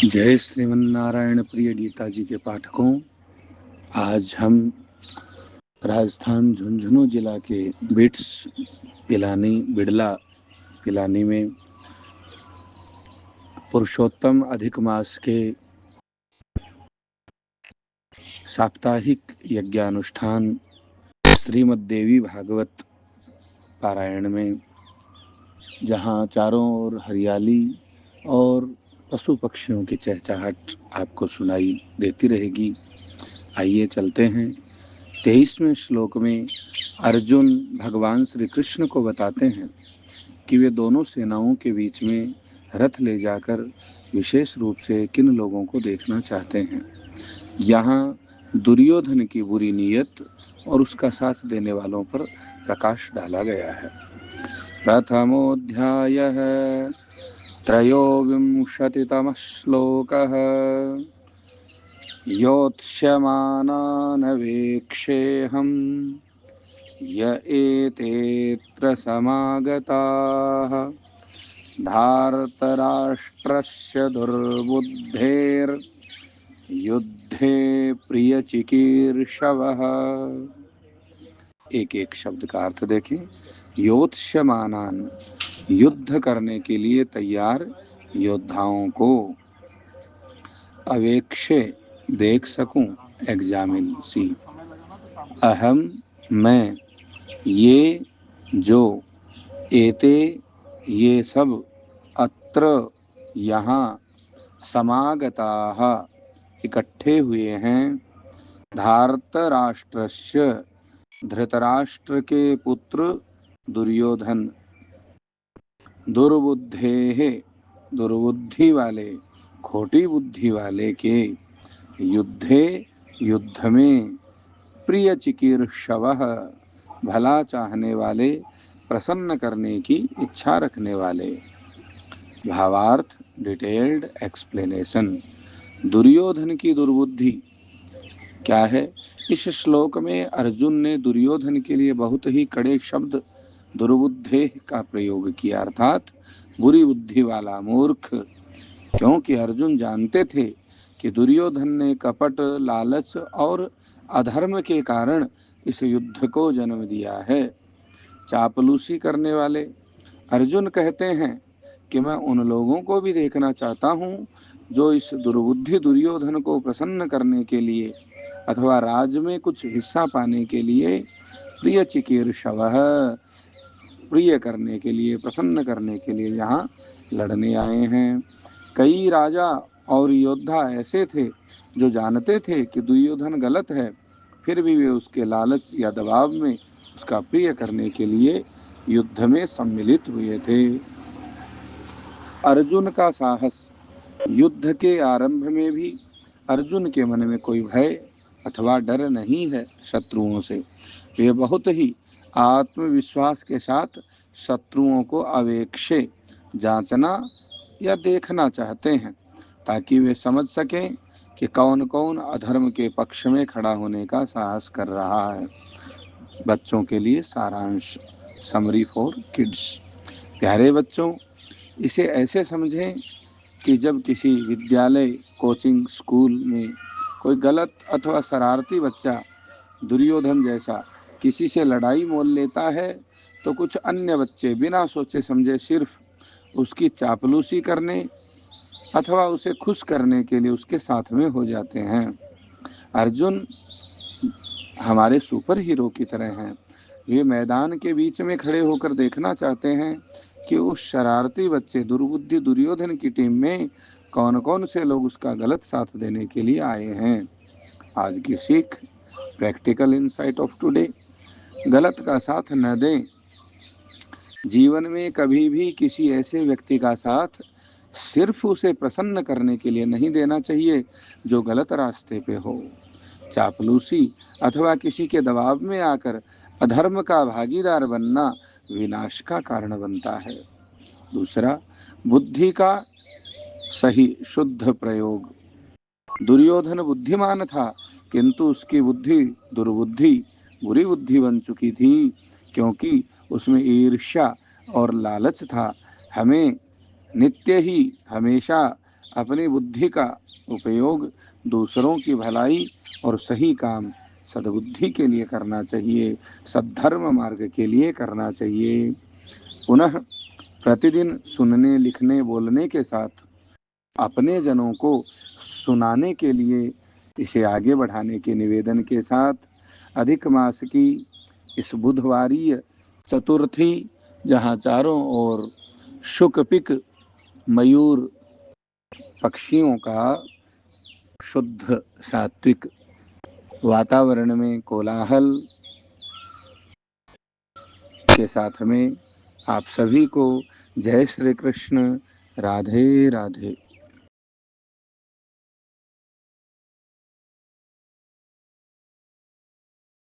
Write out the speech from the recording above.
जय श्रीमन्नारायण प्रिय गीता जी के पाठकों, आज हम राजस्थान झुंझुनू जिला के बिट्स बिड़ला पिलानी में पुरुषोत्तम अधिक मास के साप्ताहिक यज्ञानुष्ठान श्रीमद् देवी भागवत पारायण में, जहाँ चारों ओर हरियाली और पशु पक्षियों की चहचहाट आपको सुनाई देती रहेगी। आइए चलते हैं। 23वें श्लोक में अर्जुन भगवान श्री कृष्ण को बताते हैं कि वे दोनों सेनाओं के बीच में रथ ले जाकर विशेष रूप से किन लोगों को देखना चाहते हैं। यहाँ दुर्योधन की बुरी नीयत और उसका साथ देने वालों पर प्रकाश डाला गया है। प्रथमोऽध्यायः त्रयोविंशतितमः श्लोकः। योत्स्यमानानवेक्षेऽहं य एतेऽत्र समागताः धार्तराष्ट्रस्य दुर्बुद्धेर्युद्धे प्रियचिकीर्षवः। एक एक शब्द का अर्थ देखें। योत्स्यमानान, युद्ध करने के लिए तैयार योद्धाओं को, अवेक्षे, देख सकूं, एग्जामिन, सी, अहम, मैं, ये, जो, एते, ये सब, अत्र, यहाँ, समागताः, इकट्ठे हुए हैं, धार्तराष्ट्रस्य, धृतराष्ट्र के पुत्र दुर्योधन, दुर्बुद्धेः, दुर्बुद्धि वाले, खोटी बुद्धि वाले के, युद्धे, युद्ध में, प्रिय चिकीर्षवः, भला चाहने वाले, प्रसन्न करने की इच्छा रखने वाले। भावार्थ, डिटेल्ड एक्सप्लेनेशन। दुर्योधन की दुर्बुद्धि क्या है? इस श्लोक में अर्जुन ने दुर्योधन के लिए बहुत ही कड़े शब्द दुर्बुद्धे का प्रयोग किया, अर्थात बुरी बुद्धि वाला, मूर्ख। क्योंकि अर्जुन जानते थे कि दुर्योधन ने कपट, लालच और अधर्म के कारण इस युद्ध को जन्म दिया है। चापलूसी करने वाले। अर्जुन कहते हैं कि मैं उन लोगों को भी देखना चाहता हूँ जो इस दुर्बुद्धि दुर्योधन को प्रसन्न करने के लिए अथवा राज में कुछ हिस्सा पाने के लिए, प्रिय चिकीर्षवः, प्रिय करने के लिए, प्रसन्न करने के लिए यहाँ लड़ने आए हैं। कई राजा और योद्धा ऐसे थे जो जानते थे कि दुर्योधन गलत है, फिर भी वे उसके लालच या दबाव में उसका प्रिय करने के लिए युद्ध में सम्मिलित हुए थे। अर्जुन का साहस। युद्ध के आरंभ में भी अर्जुन के मन में कोई भय अथवा डर नहीं है शत्रुओं से। वे बहुत ही आत्मविश्वास के साथ शत्रुओं को अवेक्षे, जांचना या देखना चाहते हैं, ताकि वे समझ सकें कि कौन कौन अधर्म के पक्ष में खड़ा होने का साहस कर रहा है। बच्चों के लिए सारांश, समरी फॉर किड्स। प्यारे बच्चों, इसे ऐसे समझें कि जब किसी विद्यालय, कोचिंग, स्कूल में कोई गलत अथवा शरारती बच्चा दुर्योधन जैसा किसी से लड़ाई मोल लेता है, तो कुछ अन्य बच्चे बिना सोचे समझे सिर्फ उसकी चापलूसी करने अथवा उसे खुश करने के लिए उसके साथ में हो जाते हैं। अर्जुन हमारे सुपर हीरो की तरह हैं। वे मैदान के बीच में खड़े होकर देखना चाहते हैं कि उस शरारती बच्चे दुर्बुद्धि दुर्योधन की टीम में कौन कौन से लोग उसका गलत साथ देने के लिए आए हैं। आज की सीख, प्रैक्टिकल इंसाइट ऑफ टुडे। गलत का साथ न दें। जीवन में कभी भी किसी ऐसे व्यक्ति का साथ सिर्फ उसे प्रसन्न करने के लिए नहीं देना चाहिए जो गलत रास्ते पे हो। चापलूसी अथवा किसी के दबाव में आकर अधर्म का भागीदार बनना विनाश का कारण बनता है। दूसरा, बुद्धि का सही शुद्ध प्रयोग। दुर्योधन बुद्धिमान था, किंतु उसकी बुद्धि दुर्बुद्धि, बुरी बुद्धि बन चुकी थी, क्योंकि उसमें ईर्ष्या और लालच था। हमें नित्य ही, हमेशा अपनी बुद्धि का उपयोग दूसरों की भलाई और सही काम सद्बुद्धि के लिए करना चाहिए, सद्धर्म मार्ग के लिए करना चाहिए। पुनः प्रतिदिन सुनने, लिखने, बोलने के साथ अपने जनों को सुनाने के लिए इसे आगे बढ़ाने के निवेदन के साथ अधिक मास की इस बुधवारीय चतुर्थी, जहाँ चारों ओर शुकपिक मयूर पक्षियों का शुद्ध सात्विक वातावरण में कोलाहल के साथ में आप सभी को जय श्री कृष्ण, राधे राधे।